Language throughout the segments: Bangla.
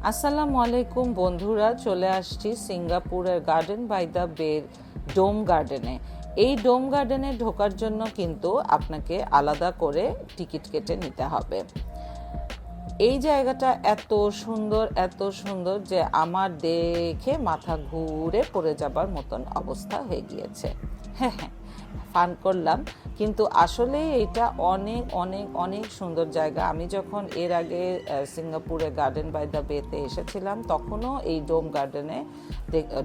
আসসালামু আলাইকুম বন্ধুরা, চলে আসছি সিঙ্গাপুরের গার্ডেন বাই দ্য বের ডোম গার্ডেনে। এই ডোম গার্ডেনে ঢোকার জন্য কিন্তু আপনাকে আলাদা করে টিকিট কেটে নিতে হবে। এই জায়গাটা এত সুন্দর যে আমার দেখে মাথা ঘুরে পড়ে যাবার মতন অবস্থা হয়ে গিয়েছে। হ্যাঁ, ফান করলাম, কিন্তু আসলে এটা অনেক অনেক অনেক সুন্দর জায়গা। আমি যখন এর আগে সিঙ্গাপুরে গার্ডেন বাই দ্য বেতে এসেছিলাম, তখনও এই ডোম গার্ডেনে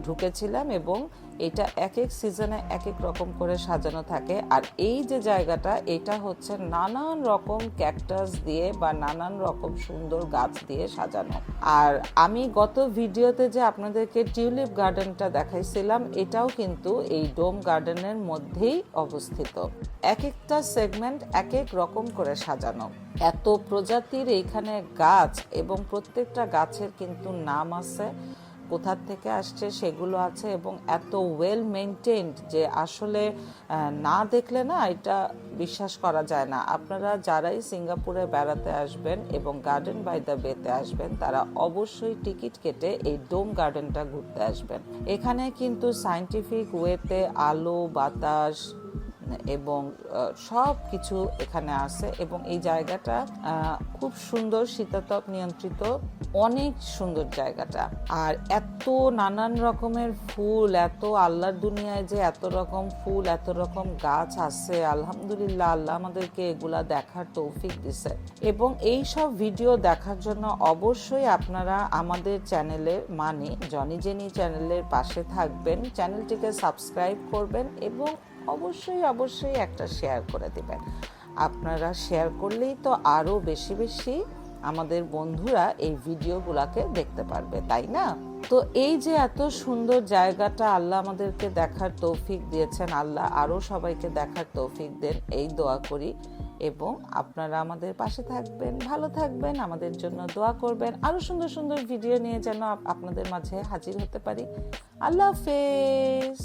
ঢুকেছিলাম, এবং এটা এক এক সিজনে এক এক রকম করে সাজানো থাকে। আর এই যে জায়গাটা, এটা হচ্ছে নানান রকম ক্যাকটাস দিয়ে বা নানান রকম সুন্দর গাছ দিয়ে সাজানো। আর আমি গত ভিডিওতে যে আপনাদেরকে টিউলিপ গার্ডেনটা দেখাইছিলাম, এটাও কিন্তু এই ডোম গার্ডেনের মধ্যেই অবস্থিত। এক একটা সেগমেন্ট এক এক রকম করে সাজানো। এত প্রজাতির এইখানে গাছ, এবং প্রত্যেকটা গাছের কিন্তু নাম আছে, কোথা থেকে আসছে সেগুলো আছে, এবং এত ওয়েল মেনটেন্ড যে আসলে না দেখলে না এটা বিশ্বাস করা যায় না। আপনারা যারাই সিঙ্গাপুরে বেড়াতে আসবেন এবং গার্ডেন বাই দ্য বেতে আসবেন, তারা অবশ্যই টিকিট কেটে এই ডোম গার্ডেনটা ঘুরতে আসবেন। এখানে কিন্তু সায়েন্টিফিক ওয়েতে আলো বাতাস এবং সব কিছু এখানে আছে, এবং এই জায়গাটা খুব সুন্দর, শীতাতপ নিয়ন্ত্রিত, অনেক সুন্দর জায়গাটা। আর এত নানান রকমের ফুল, এত আল্লাহর দুনিয়ায় যে এত রকম ফুল, এত রকম গাছ আছে, আলহামদুলিল্লাহ, আল্লাহ আমাদেরকে এগুলা দেখার তৌফিক দিছে। এবং এই সব ভিডিও দেখার জন্য অবশ্যই আপনারা আমাদের চ্যানেলের, মানে জনি জেনি চ্যানেলের পাশে থাকবেন, চ্যানেলটিকে সাবস্ক্রাইব করবেন, এবং অবশ্যই একটা শেয়ার করে দিবেন। আপনারা শেয়ার করলেই তো আরও বেশি বেশি আমাদের বন্ধুরা এই ভিডিওগুলোকে দেখতে পারবে, তাই না? তো এই যে এত সুন্দর জায়গাটা আল্লাহ আমাদেরকে দেখার তৌফিক দিয়েছেন, আল্লাহ আরও সবাইকে দেখার তৌফিক দেন, এই দোয়া করি। এবং আপনারা আমাদের পাশে থাকবেন, ভালো থাকবেন, আমাদের জন্য দোয়া করবেন। আরও সুন্দর সুন্দর ভিডিও নিয়ে যেন আপনাদের মাঝে হাজির হতে পারি। আল্লাহ হাফেজ।